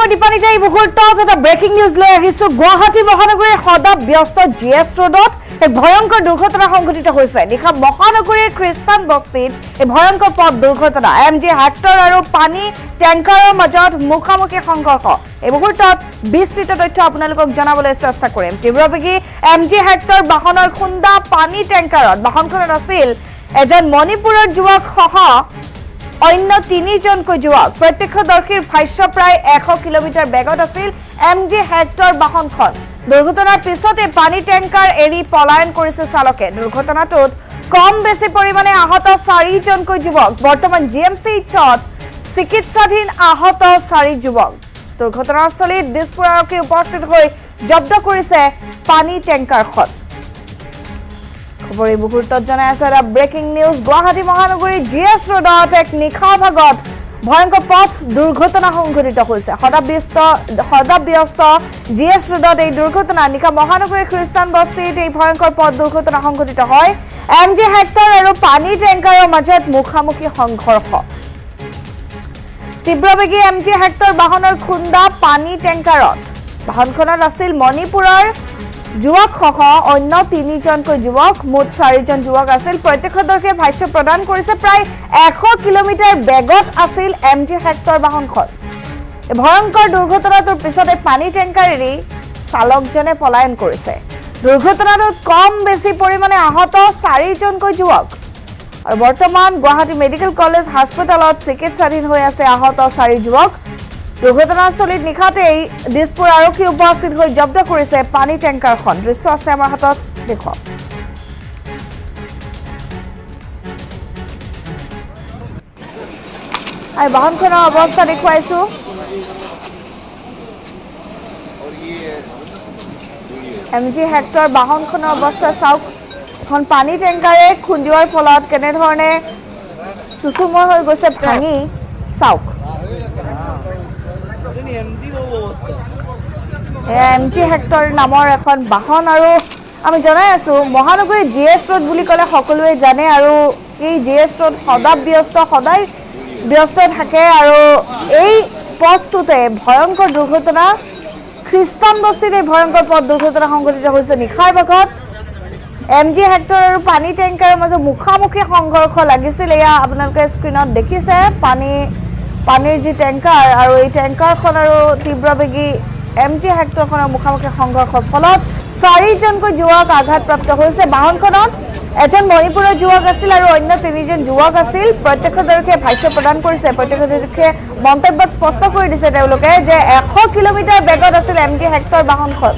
নমস্কাৰ দীপানিতা এই মুহূৰ্তত এটা ব্ৰেকিং নিউজ লৈ আহিছো গুৱাহাটী মহানগৰীৰ সদা ব্যস্ত জিএছ ৰোডত এক ভয়ংকৰ দুৰ্ঘটনা সংঘটিত হৈছে নিশা মহানগৰীৰ খ্ৰীষ্টান বস্তিত এই ভয়ংকৰ পথ দুৰ্ঘটনা এমজি হেক্টৰ আৰু পানী টেংকাৰৰ মাজত মুখামুখি সংঘৰ্ষ এই মুহূৰ্তত বিস্তৃত তথ্য আপোনালোকক জনাবলৈ চেষ্টা কৰিম তীব্ৰবেগী এমজি হেক্টৰ বাহনৰ খুন্দা পানী টেংকাৰত বাহনখনত আছিল এজন মণিপুৰৰ যুৱক সহ অন্য তিনিজনকৈ যুৱক প্ৰত্যক্ষদৰ্শীৰ ভাষ্য প্ৰায় 100 কিলোমিটাৰ বেগত আছিল এমজি হেক্টৰ বাহনখন দুৰ্ঘটনাৰ পিছতে পানী টেংকাৰ এৰি পলায়ন কৰিছে চালকে দুৰ্ঘটনাটোত কম বেছি পৰিমাণে আহত 4জনকৈ যুৱক বৰ্তমান জিএমচিএইচত চিকিৎসাধীন আহত 4 যুৱক দুৰ্ঘটনাস্থলীত দিছপুৰ আৰক্ষী উপস্থিত হৈ জব্দ কৰিছে পানী টেংকাৰখন খবৰ এই মুহূৰ্তত জনাই আছে এটা ব্ৰেকিং নিউজ গুৱাহাটী মহানগৰীৰ জিএছ ৰোডত এক নিশাৰ ভাগত ভয়ংকৰ পথ দুৰ্ঘটনা সংঘটিত হৈছে সদাব্যস্ত জিএছ ৰোডত এই দুৰ্ঘটনা নিশা মহানগৰীৰ খ্ৰীষ্টান বস্তিত এই ভয়ংকৰ পথ দুৰ্ঘটনা সংঘটিত হয় এমজি হেক্টৰ আৰু পানী টেংকাৰৰ মাজত মুখামুখি সংঘৰ্ষ তীব্ৰবেগী এমজি হেক্টৰ বাহনৰ খুন্দা পানী টেংকাৰত বাহনখনত আছিল মণিপুৰৰ যুৱক সহ অন্য তিনিজনকৈ যুৱক মুঠ 4জন যুৱক আছিল প্ৰত্যক্ষদৰ্শীয়ে ভাষ্য প্ৰদান কৰিছে প্ৰায় 100 কিলোমিটাৰ বেগত আছিল এমজি হেক্টৰ বাহনখন ভয়ংকৰ দুৰ্ঘটনাটোৰ পিছতে পানী টেংকাৰ এৰি চালকজনে পলায়ন কৰিছে দুৰ্ঘটনাটোত কম বেছি পৰিমাণে আহত 4জনকৈ যুৱক আৰু বৰ্তমান গুৱাহাটী মেডিকেল কলেজ হাস্পতালত চিকিৎসাধীন হৈ আছে আহত 4 যুৱক দুৰ্ঘটনাস্থলীত নিশাতেই দিছপুৰ আৰক্ষী উপস্থিত হৈ জব্দ কৰিছে পানী টেংকাৰখন দৃশ্য আছে আমাৰ হাতত দেখুৱাওক আৰু বাহনখনৰ অৱস্থা দেখুৱাইছো এমজি হেক্টৰ বাহনখনৰ অৱস্থা চাওক এখন পানী টেংকাৰে খুন্দিওৱাৰ ফলত কেনেধৰণে সুচুময় হৈ গৈছে ভাঙি চাওক এমজি হেক্টৰ নামৰ এখন বাহন আৰু আমি জনাই আছো মহানগৰীৰ জিএছ ৰোড বুলি ক'লে সকলোৱে জানে আৰু এই জিএছ ৰোড সদায় ব্যস্ত থাকে আৰু এই পথটোতে ভয়ংকৰ দুৰ্ঘটনা খ্ৰীষ্টান বস্তিত এই ভয়ংকৰ পথ দুৰ্ঘটনা সংঘটিত হৈছে নিশাৰ ভাগত এমজি হেক্টৰ আৰু পানী টেংকাৰৰ মাজত মুখামুখি সংঘৰ্ষ লাগিছিল এয়া আপোনালোকে স্ক্ৰীনত দেখিছে পানীৰ যি টেংকাৰ আৰু এই টেংকাৰখন আৰু তীব্ৰবেগী এমজি হেক্টৰখনৰ মুখামুখি সংঘৰ্ষৰ ফলত 4জনকৈ যুৱক আঘাতপ্ৰাপ্ত হৈছে বাহনখনত এজন মণিপুৰৰ যুৱক আছিল আৰু অন্য 3জন যুৱক আছিল প্ৰত্যক্ষদৰ্শীয়ে ভাষ্য প্ৰদান কৰিছে প্ৰত্যক্ষদৰ্শীয়ে মন্তব্যত স্পষ্ট কৰি দিছে তেওঁলোকে যে 100 কিলোমিটাৰ বেগত আছিল এমজি হেক্টৰ বাহনখন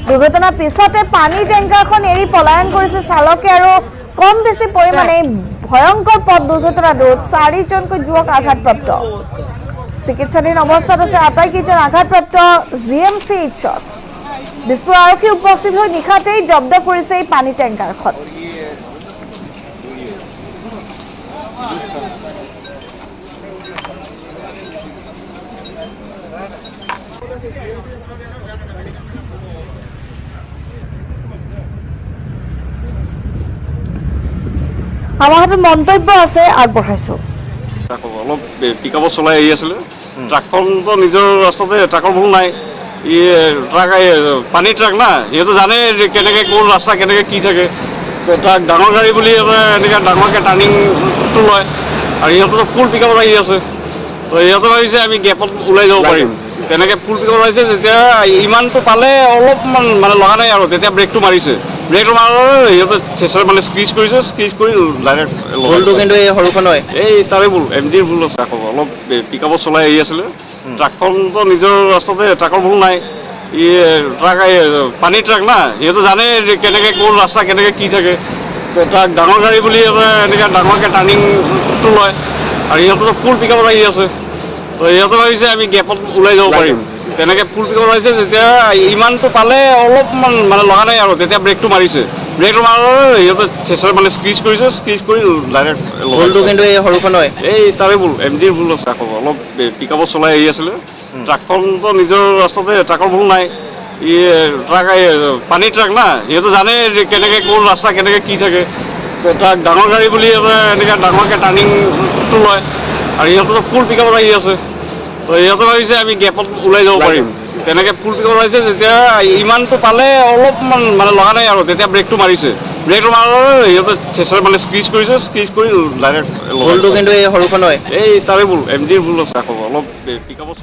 দুৰ্ঘটনাৰ পিছতে পানী টেংকাৰখন এৰি পলায়ন কৰিছে চালকে আৰু কম বেছি পৰিমাণে ভয়ংকৰ পথ দুৰ্ঘটনাটোত 4জনকৈ যুৱক আঘাতপ্ৰাপ্ত চিকিৎসাধীন অৱস্থাত আছে আটাইকেইজন আঘাতপ্ৰাপ্ত জিএমচিএইচত দিছপুৰ আৰক্ষী উপস্থিত হৈ নিশাতেই জব্দ কৰিছে এই পানী টেংকাৰখন আমাৰ হাতত মন্তব্য আছে আগবঢ়াইছো অলপ পিকআপত চলাই আহি আছিলে ট্ৰাকখনতো নিজৰ ৰাস্তাতে ট্ৰাকৰ ভুল নাই ই ট্ৰাক পানী ট্ৰাক না সিহঁতে জানে কেনেকৈ কোন ৰাস্তা কেনেকৈ কি থাকে ট্ৰাক ডাঙৰ গাড়ী বুলি এনেকৈ ডাঙৰকৈ টাৰ্ণিংটো লয় আৰু সিহঁতেতো ফুল পিকআপত আহি আছে তো সিহঁতে ভাবিছে আমি গেপত ওলাই যাব পাৰিম তেনেকৈ ফুল পিকআপত আহিছে তেতিয়া ইমানটো পালে অলপমান মানে লগা নাই আৰু তেতিয়া ব্ৰেকটো মাৰিছে ব্ৰেকটো মাৰিলে সিহঁতে চেঁচাৰ মানে স্ক্ৰিজ কৰি ডাইৰেক্ট ভুলটো কিন্তু এই সৰুখন হয় এই তাৰে ভুল এমজিৰ ভুল আছে আকৌ অলপ পিকআপত চলাই আহি আছিলে ট্ৰাকখনতো নিজৰ ৰাস্তাতে ট্ৰাকৰ ভুল নাই ই ট্ৰাক পানী ট্ৰাক না সিহঁতে জানে কেনেকৈ কোন ৰাস্তা কেনেকৈ কি থাকে ট্ৰাক ডাঙৰ গাড়ী বুলি এনেকৈ ডাঙৰকৈ টাৰ্ণিংটো লয় আৰু সিহঁতেতো ফুল পিকআপত আহি আছে তো সিহঁতে ভাবিছে আমি গেপত ওলাই যাব পাৰিম তেনেকৈ ফুল পিকআপত আহিছে তেতিয়া ইমানটো পালে অলপমান মানে লগা নাই আৰু তেতিয়া ব্ৰেকটো মাৰিছে ব্ৰেকটো মাৰিলে সিহঁতে চেঁচাৰ মানে স্ক্ৰিজ কৰি ডাইৰেক্ট ভুলটো কিন্তু এই সৰুখন হয় এই তাৰে ভুল এমজিৰ ভুল আছে আকৌ অলপ পিকআপত চলাই আহি আছিলে ট্ৰাকখনতো নিজৰ ৰাস্তাতে ট্ৰাকৰ ভুল নাই ই ট্ৰাক পানী ট্ৰাক না সিহঁতে জানে কেনেকৈ কোন ৰাস্তা কেনেকৈ কি থাকে ট্ৰাক ডাঙৰ গাড়ী বুলি এনেকৈ ডাঙৰকৈ টাৰ্ণিংটো লয় আৰু সিহঁতেতো ফুল পিকআপত আহি আছে তো তো সিহঁতে ভাবিছে আমি গেপত ওলাই যাব পাৰিম তেনেকৈ ফুল পিকআপ ওলাইছে যেতিয়া ইমানটো পালে অলপমান মানে লগা নাই আৰু তেতিয়া ব্ৰেকটো মাৰিছে ব্ৰেকটো মাৰাৰ সিহঁতে চেষ্টাৰ মানে স্কিজ কৰি ডাইৰেক্ট ভুলটো কিন্তু এই সৰুখন হয়। এই তাৰে ভুল MG ৰ ভুল আছে আকৌ অলপ পিকআপত